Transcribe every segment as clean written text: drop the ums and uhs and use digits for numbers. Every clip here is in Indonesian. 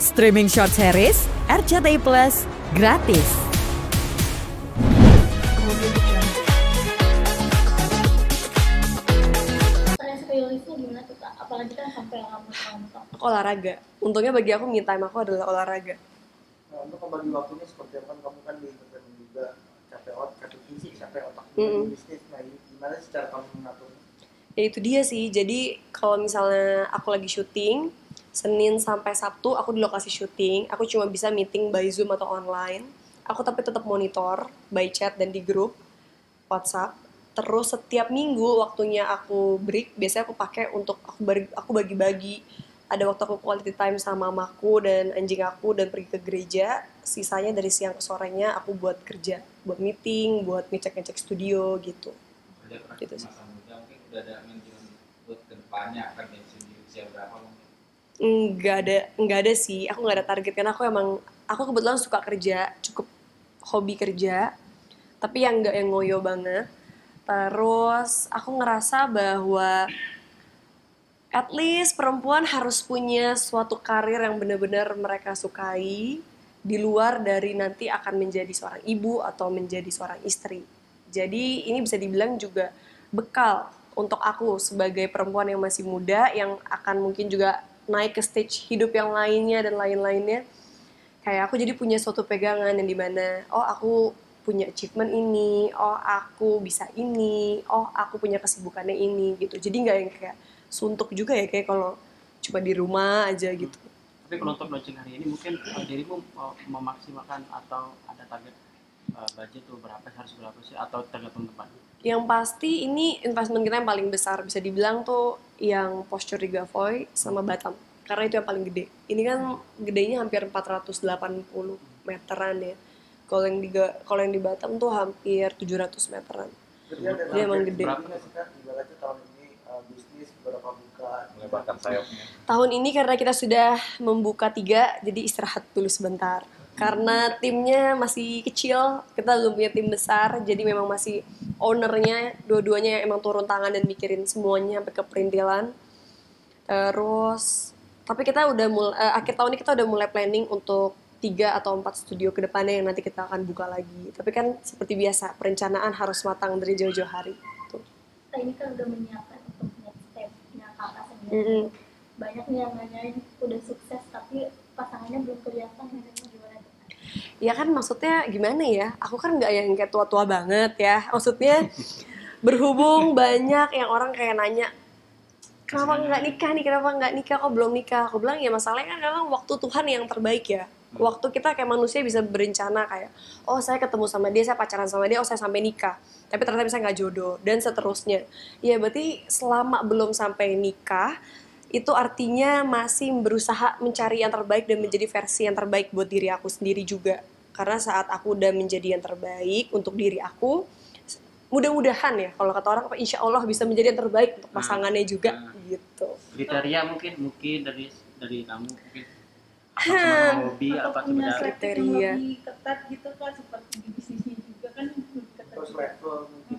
Streaming short series RCTI Plus gratis. Apalagi kan sampai kamu nonton. Aku olahraga. Untungnya bagi aku me time aku adalah olahraga. Nah, untuk membagi waktunya seperti apa? Kamu kan di entertainment juga, capek fisik, capek otak, bisnis. Nah, gimana sih cara kamu mengaturnya? Ya itu dia sih. Jadi kalau misalnya aku lagi syuting, Senin sampai Sabtu aku di lokasi syuting, aku cuma bisa meeting by Zoom atau online. Aku tapi tetap monitor by chat dan di grup WhatsApp. Terus setiap minggu waktunya aku break, biasanya aku pakai untuk aku bagi-bagi. Ada waktu aku quality time sama mamaku dan anjing aku dan pergi ke gereja. Sisanya dari siang ke sorenya aku buat kerja, buat meeting, buat ngecek-ngecek studio gitu. Kerja keras Gitu di masa muda mungkin udah ada manajemen buat kedepannya akan pensiun di usia berapa mungkin? Enggak ada sih. Aku nggak ada target karena aku kebetulan suka kerja, cukup hobi kerja, tapi yang nggak yang ngoyo banget. Terus aku ngerasa bahwa at least perempuan harus punya suatu karir yang benar-benar mereka sukai di luar dari nanti akan menjadi seorang ibu atau menjadi seorang istri. Jadi ini bisa dibilang juga bekal untuk aku sebagai perempuan yang masih muda yang akan mungkin juga naik ke stage hidup yang lainnya dan lain-lainnya. Kayak aku jadi punya suatu pegangan yang dimana, oh aku punya achievement ini, oh aku bisa ini, oh aku punya kesibukannya ini gitu. Jadi nggak yang kayak suntuk juga ya kayak kalau cuma di rumah aja gitu. Tapi kalau untuk launching hari ini mungkin dirimu memaksimalkan atau ada target budget tuh harus berapa sih atau tergantung tempat? Yang pasti ini investment kita yang paling besar, bisa dibilang tuh yang Posture di Gavoy sama Batam. Karena itu yang paling gede. Ini kan gedenya hampir 480 meteran ya. Kalau yang di Batam tuh hampir 700 meteran. Jadi emang gede. Ibaratnya tahun ini bisnis berapa buka? Melebarkan sayapnya. Tahun ini karena kita sudah membuka 3, jadi istirahat dulu sebentar. Karena timnya masih kecil, kita belum punya tim besar, jadi memang masih ownernya, dua-duanya yang emang turun tangan dan mikirin semuanya sampai ke perintilan. Terus, tapi kita udah akhir tahun ini kita udah mulai planning untuk 3 atau 4 studio ke depannya yang nanti kita akan buka lagi. Tapi kan seperti biasa, perencanaan harus matang dari jauh-jauh hari. Tuh. Kita ini kan udah menyiapkan untuk next step-nya kakak sendiri. Banyak nih yang nanyain udah sukses tapi pasangannya belum kelihatan, gimana? Ya kan maksudnya gimana ya, aku kan nggak yang kayak tua-tua banget ya, maksudnya berhubung banyak yang orang kayak nanya kenapa nggak nikah, kok belum nikah. Aku bilang ya masalahnya kan memang waktu Tuhan yang terbaik ya. Waktu kita kayak manusia bisa berencana kayak, oh saya ketemu sama dia, saya pacaran sama dia, oh saya sampai nikah, tapi ternyata bisa nggak jodoh dan seterusnya. Ya berarti selama belum sampai nikah itu artinya masih berusaha mencari yang terbaik dan menjadi versi yang terbaik buat diri aku sendiri juga. Karena saat aku udah menjadi yang terbaik untuk diri aku, mudah-mudahan ya, kalau kata orang, insya Allah bisa menjadi yang terbaik untuk pasangannya juga, gitu. Kriteria mungkin dari kamu mungkin apa sama hobi apa sebenarnya kriteria lebih ketat gitu kan, seperti di bisnisnya juga kan lebih ketat. Terus level mungkin.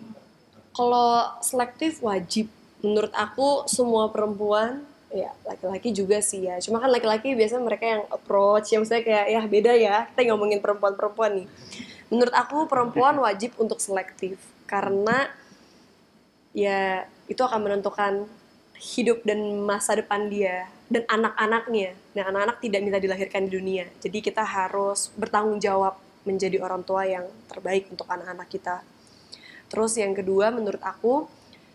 Kalau selektif wajib, menurut aku semua perempuan, ya laki-laki juga sih ya. Cuma kan laki-laki biasanya mereka yang approach, yang misalnya kayak ya beda ya. Kita ngomongin perempuan-perempuan nih. Menurut aku perempuan wajib untuk selektif karena ya itu akan menentukan hidup dan masa depan dia dan anak-anaknya. Dan anak-anak tidak minta dilahirkan di dunia. Jadi kita harus bertanggung jawab menjadi orang tua yang terbaik untuk anak-anak kita. Terus yang kedua menurut aku,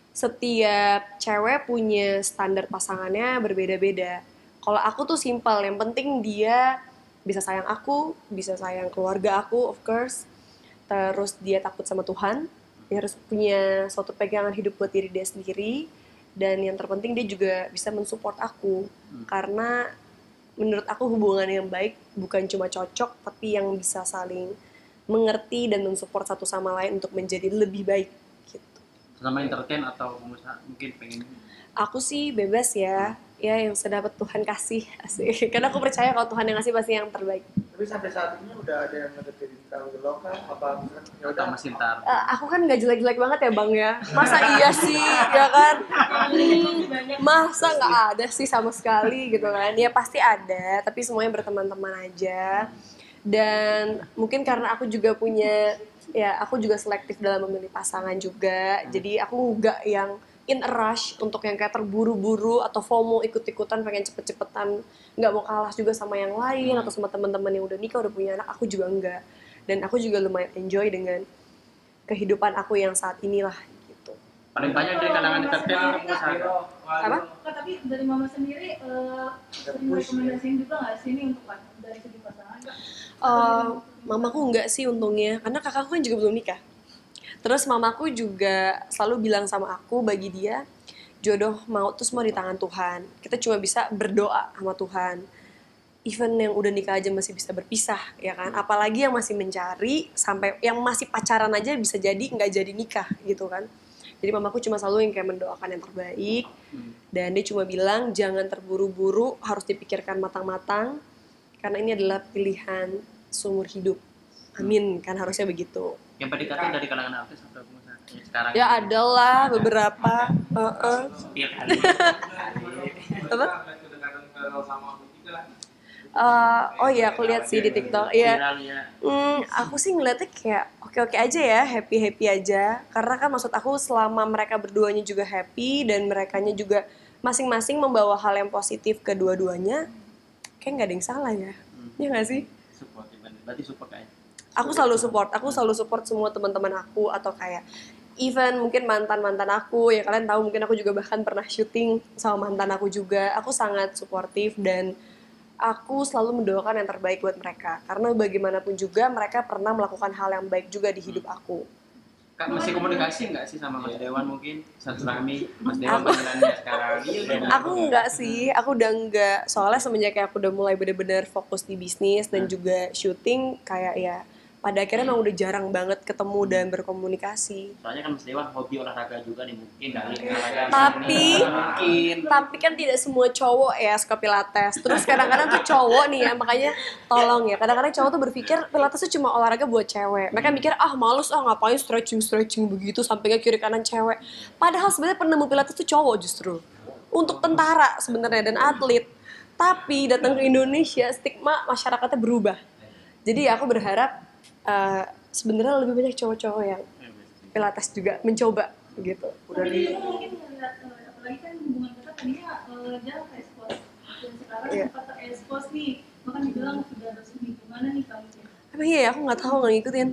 setiap cewek punya standar pasangannya berbeda-beda. Kalau aku tuh simpel, yang penting dia bisa sayang aku, bisa sayang keluarga aku, of course. Terus dia takut sama Tuhan, dia harus punya suatu pegangan hidup buat diri dia sendiri. Dan yang terpenting dia juga bisa mensupport aku. Karena menurut aku hubungan yang baik bukan cuma cocok, tapi yang bisa saling mengerti dan mensupport satu sama lain untuk menjadi lebih baik. sama entertain atau mungkin pengen? Aku sih bebas ya yang sedapat Tuhan kasih, asik. Karena aku percaya kalau Tuhan yang ngasih pasti yang terbaik. Tapi sampai saat ini udah ada yang ngedeketin kamu gelo kah? Apa misalkan ya Atau udah masih ntar? Aku kan nggak jelek-jelek banget ya bang ya, masa iya sih ya kan? Masa nggak ada sih sama sekali gitu kan? Ya pasti ada, tapi semuanya berteman-teman aja. Dan mungkin karena aku juga punya, ya aku juga selektif dalam memilih pasangan juga, jadi aku nggak yang in a rush untuk yang kayak terburu-buru atau FOMO ikut-ikutan pengen cepet-cepetan, nggak mau kalah juga sama yang lain atau sama teman-teman yang udah nikah udah punya anak. Aku juga enggak, dan aku juga lumayan enjoy dengan kehidupan aku yang saat inilah gitu. Paling banyak dari kalangan entertainment pengusaha. Apa? Kak, tapi dari mama sendiri sering rekomendasiin juga nggak sih ini untuk dari segi pasangan Kak? Mamaku enggak sih untungnya, karena kakakku kan juga belum nikah. Terus mamaku juga selalu bilang sama aku, bagi dia jodoh maut tuh semua di tangan Tuhan. Kita cuma bisa berdoa sama Tuhan. Even yang udah nikah aja masih bisa berpisah, ya kan? Apalagi yang masih mencari, sampai yang masih pacaran aja bisa jadi nggak jadi nikah gitu kan. Jadi mamaku cuma selalu yang kayak mendoakan yang terbaik. Dan dia cuma bilang jangan terburu-buru, harus dipikirkan matang-matang. Karena ini adalah pilihan seumur hidup. Amin, kan harusnya begitu. Yang PDKT dari kalangan artis atau pengusaha? Ya, sekarang Ya adalah beberapa. Tiap hari. Apa? Oh iya, aku lihat sih di TikTok. Iya. Viral ya. Aku sih ngeliatnya kayak oke-oke aja ya, happy-happy aja. Karena kan maksud aku selama mereka berduanya juga happy dan merekanya juga masing-masing membawa hal yang positif kedua-duanya, kayak nggak ada yang salah ya. Iya nggak sih? Support, berarti support kayak. Aku selalu support semua teman-teman aku, atau kayak even mungkin mantan-mantan aku, ya kalian tahu mungkin aku juga bahkan pernah syuting sama mantan aku juga. Aku sangat suportif dan aku selalu mendoakan yang terbaik buat mereka, karena bagaimanapun juga mereka pernah melakukan hal yang baik juga di hidup aku. Kak, masih komunikasi nggak sih sama Mas Dewan mungkin? Silaturahmi Mas Dewan panggilannya sekarang. Aku enggak sih, aku udah enggak. Soalnya semenjak kayak aku udah mulai bener-bener fokus di bisnis dan juga syuting, kayak ya pada akhirnya memang udah jarang banget ketemu dan berkomunikasi. Soalnya kan Mas Dewan hobi olahraga juga nih mungkin kali. Tapi kan tidak semua cowok ya suka pilates. Terus kadang-kadang tuh cowok nih ya, makanya tolong ya, kadang-kadang cowok tuh berpikir pilates tuh cuma olahraga buat cewek. Mereka mikir males ngapain stretching begitu sampingnya kiri kanan cewek. Padahal sebenarnya penemu pilates tuh cowok justru. Untuk tentara sebenarnya dan atlet. Tapi datang ke Indonesia stigma masyarakatnya berubah. Jadi aku berharap sebenarnya lebih banyak cowok-cowok yang pilates juga mencoba gitu. Udah di mungkin ngeliat apalagi kan hubungan kita tadinya jarang ekspos dan sekarang sempat terekspos nih, makanya dibilang sudah resmi. Gimana nih kamu? Emang iya ya, aku nggak tahu, nggak ngikutin.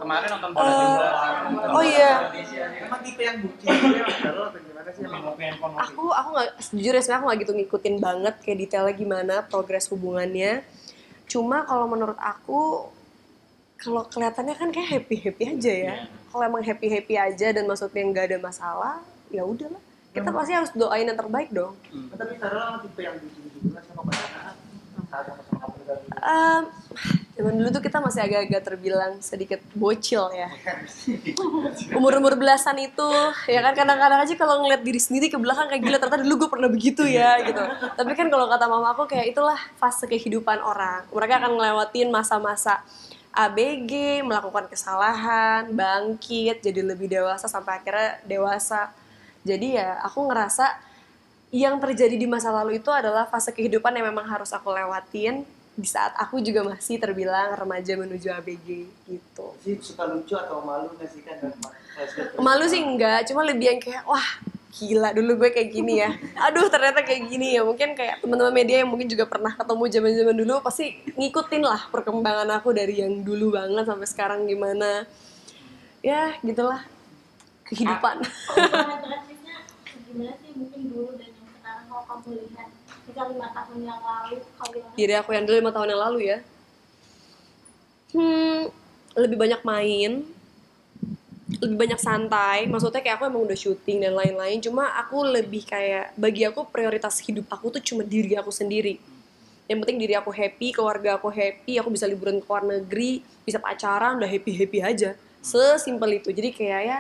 Kemarin nonton juga. Oh iya. emang tipe yang bucin gitu ya atau gimana sih? Aku nggak, jujur ya sebenarnya aku nggak gitu ngikutin banget kayak detailnya gimana progres hubungannya. Cuma kalau menurut aku, kalau kelihatannya kan kayak happy aja ya. Kalau emang happy aja dan maksudnya nggak ada masalah, ya udahlah. Kita pasti harus doain yang terbaik dong. Tapi Sarah tipe yang bucin juga sama pasangan saat sama kamu udah Zaman dulu tuh kita masih agak-agak terbilang sedikit bocil ya. Umur belasan itu, ya kan kadang-kadang aja kalau ngeliat diri sendiri ke belakang kayak gila, ternyata dulu gue pernah begitu ya gitu. Tapi kan kalau kata mama aku kayak itulah fase kehidupan orang. Mereka akan ngelewatin masa-masa ABG, melakukan kesalahan, bangkit, jadi lebih dewasa sampai akhirnya dewasa. Jadi ya aku ngerasa yang terjadi di masa lalu itu adalah fase kehidupan yang memang harus aku lewatin di saat aku juga masih terbilang remaja menuju ABG gitu. sih suka lucu atau malu nggak sih kan? Malu sih enggak, cuma lebih yang kayak wah gila dulu gue kayak gini ya. Aduh ternyata kayak gini ya. Mungkin kayak teman-teman media yang mungkin juga pernah ketemu zaman-zaman dulu pasti ngikutin lah perkembangan aku dari yang dulu banget sampai sekarang gimana. Ya gitulah kehidupan. Drastisnya gimana sih mungkin dulu dan yang sekarang kalau kamu lihat misal 5 tahun yang lalu kamu Jadi aku yang dulu 5 tahun yang lalu ya. Lebih banyak main, lebih banyak santai. Maksudnya kayak aku emang udah syuting dan lain-lain. Cuma aku lebih kayak, bagi aku prioritas hidup aku tuh cuma diri aku sendiri. Yang penting diri aku happy, keluarga aku happy, aku bisa liburan ke luar negeri, bisa pacaran, udah happy aja. Sesimpel itu. Jadi kayak ya,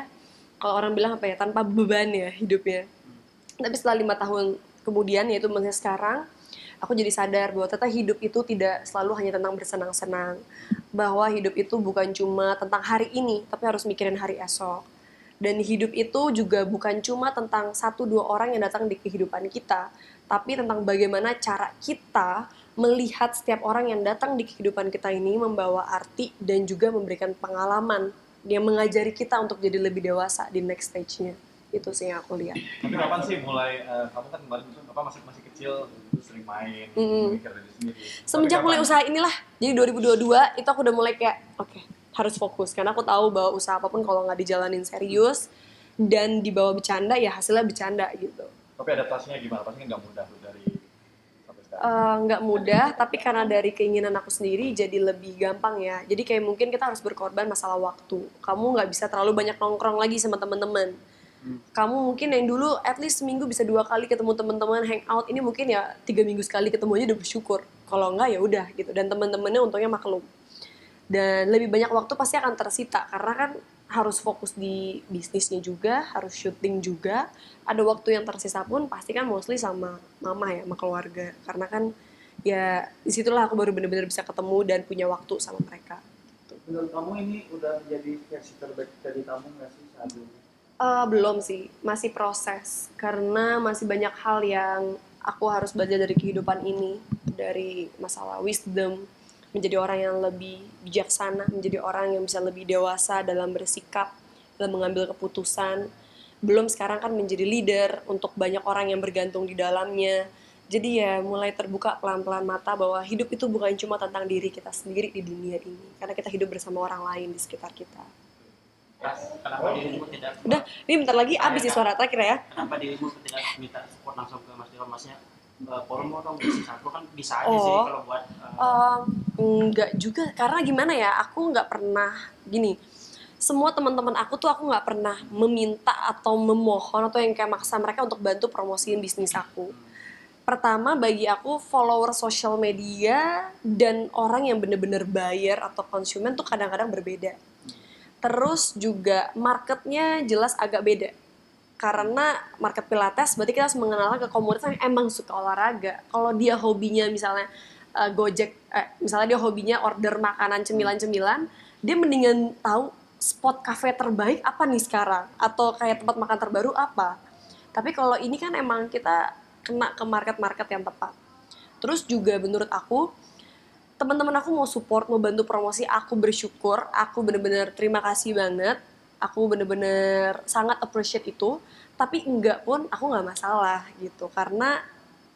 kalau orang bilang apa ya, tanpa beban ya hidupnya. Tapi setelah 5 tahun kemudian, yaitu maksudnya sekarang, aku jadi sadar bahwa ternyata hidup itu tidak selalu hanya tentang bersenang-senang, bahwa hidup itu bukan cuma tentang hari ini, tapi harus mikirin hari esok. Dan hidup itu juga bukan cuma tentang 1-2 orang yang datang di kehidupan kita, tapi tentang bagaimana cara kita melihat setiap orang yang datang di kehidupan kita ini membawa arti dan juga memberikan pengalaman yang mengajari kita untuk jadi lebih dewasa di next stage-nya. Itu sih yang aku lihat. Tapi kapan sih mulai, kamu kan kemarin itu masih kecil, gitu, sering main, mikir diri sendiri. Semenjak mulai usaha inilah, jadi 2022 itu aku udah mulai kayak, oke, harus fokus. Karena aku tahu bahwa usaha apapun kalau nggak dijalanin serius dan dibawa bercanda, ya hasilnya bercanda gitu. Tapi adaptasinya gimana? Pasti kan nggak mudah tuh dari sampai sekarang. Nggak mudah, tapi karena dari keinginan aku sendiri jadi lebih gampang ya. Jadi kayak mungkin kita harus berkorban masalah waktu. Kamu nggak bisa terlalu banyak nongkrong lagi sama teman-teman. Kamu mungkin yang dulu at least seminggu bisa 2 kali ketemu teman-teman hangout, ini mungkin ya 3 minggu sekali ketemu aja udah bersyukur. Kalau enggak ya udah gitu. Dan teman-temannya untungnya maklum. Dan lebih banyak waktu pasti akan tersita karena kan harus fokus di bisnisnya juga, harus syuting juga. Ada waktu yang tersisa pun pasti kan mostly sama mama ya, sama keluarga. Karena kan ya disitulah aku baru benar-benar bisa ketemu dan punya waktu sama mereka. Menurut kamu ini udah menjadi versi terbaik dari kamu nggak sih saat ini? Belum sih, masih proses. Karena masih banyak hal yang aku harus belajar dari kehidupan ini. Dari masalah wisdom, menjadi orang yang lebih bijaksana, menjadi orang yang bisa lebih dewasa dalam bersikap, dalam mengambil keputusan. Belum sekarang kan menjadi leader untuk banyak orang yang bergantung di dalamnya. Jadi ya mulai terbuka pelan-pelan mata bahwa hidup itu bukan cuma tentang diri kita sendiri di dunia ini. Karena kita hidup bersama orang lain di sekitar kita. Kenapa dirimu tidak? Udah, ini bentar lagi abis di suara terakhir ya. Kenapa dirimu tidak minta support langsung ke Mas Dira? Masnya promo dong, bisnis aku kan bisa aja sih kalau buat. Enggak juga, karena gimana ya, aku nggak pernah gini. Semua teman-teman aku tuh aku nggak pernah meminta atau memohon atau yang kayak maksa mereka untuk bantu promosiin bisnis aku. Pertama bagi aku follower sosial media dan orang yang bener-bener bayar atau konsumen tuh kadang-kadang berbeda. Terus juga marketnya jelas agak beda. Karena market pilates berarti kita harus mengenalkan ke komunitas yang emang suka olahraga. Kalau dia hobinya misalnya Gojek, misalnya dia hobinya order makanan cemilan-cemilan, dia mendingan tahu spot cafe terbaik apa nih sekarang, atau kayak tempat makan terbaru apa. Tapi kalau ini kan emang kita kena ke market-market yang tepat. Terus juga menurut aku, teman-teman aku mau support, mau bantu promosi, aku bersyukur, aku bener-bener terima kasih banget, aku bener-bener sangat appreciate itu, tapi enggak pun aku nggak masalah gitu, karena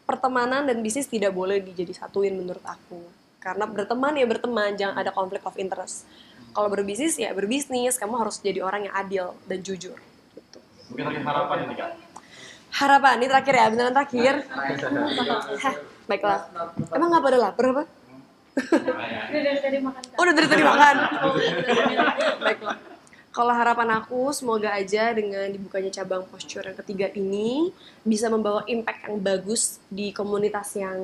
pertemanan dan bisnis tidak boleh dijadi satuin menurut aku, karena berteman ya berteman, jangan ada conflict of interest. Kalau berbisnis ya berbisnis, kamu harus jadi orang yang adil dan jujur gitu. Mungkin lagi harapan ini Kak? Harapan, ini terakhir ya, beneran terakhir. Baiklah, emang nggak pada lapar apa? Udah dari tadi makan. Oh, udah dari tadi makan. Baiklah. Kalau harapan aku semoga aja dengan dibukanya cabang posture yang ketiga ini bisa membawa impact yang bagus di komunitas yang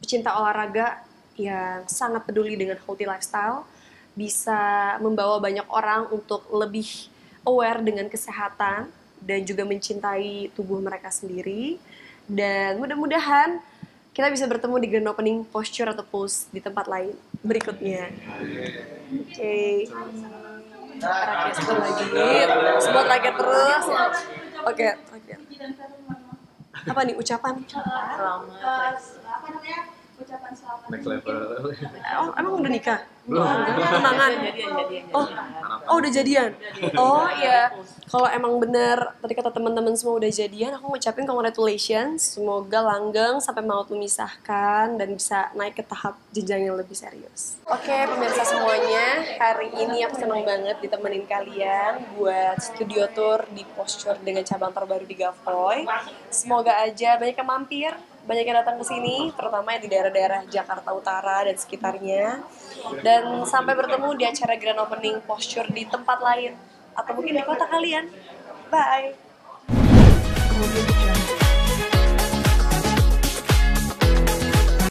pecinta olahraga yang sangat peduli dengan healthy lifestyle, bisa membawa banyak orang untuk lebih aware dengan kesehatan dan juga mencintai tubuh mereka sendiri, dan mudah-mudahan kita bisa bertemu di grand opening posture atau pose di tempat lain berikutnya. Oke. Terakhir sekali lagi. Semua terakhir terus. Oke, terakhir. Apa nih ucapan? Apa namanya? Ucapan selamat. Next level. Oh, emang udah nikah? Belum. Tunangan. Oh, udah jadian. Oh iya. Kalau emang bener tadi kata teman-teman semua udah jadian, aku ngucapin congratulations. Semoga langgeng sampai maut memisahkan dan bisa naik ke tahap jenjang yang lebih serius. Oke, pemirsa semuanya, hari ini aku senang banget ditemenin kalian buat studio tour di Posture dengan cabang terbaru di Gavoy. Semoga aja banyak yang mampir, banyak yang datang ke sini, terutama yang di daerah-daerah Jakarta Utara dan sekitarnya. Dan sampai bertemu di acara grand opening Posture di tempat lain atau mungkin di kota kalian. Bye.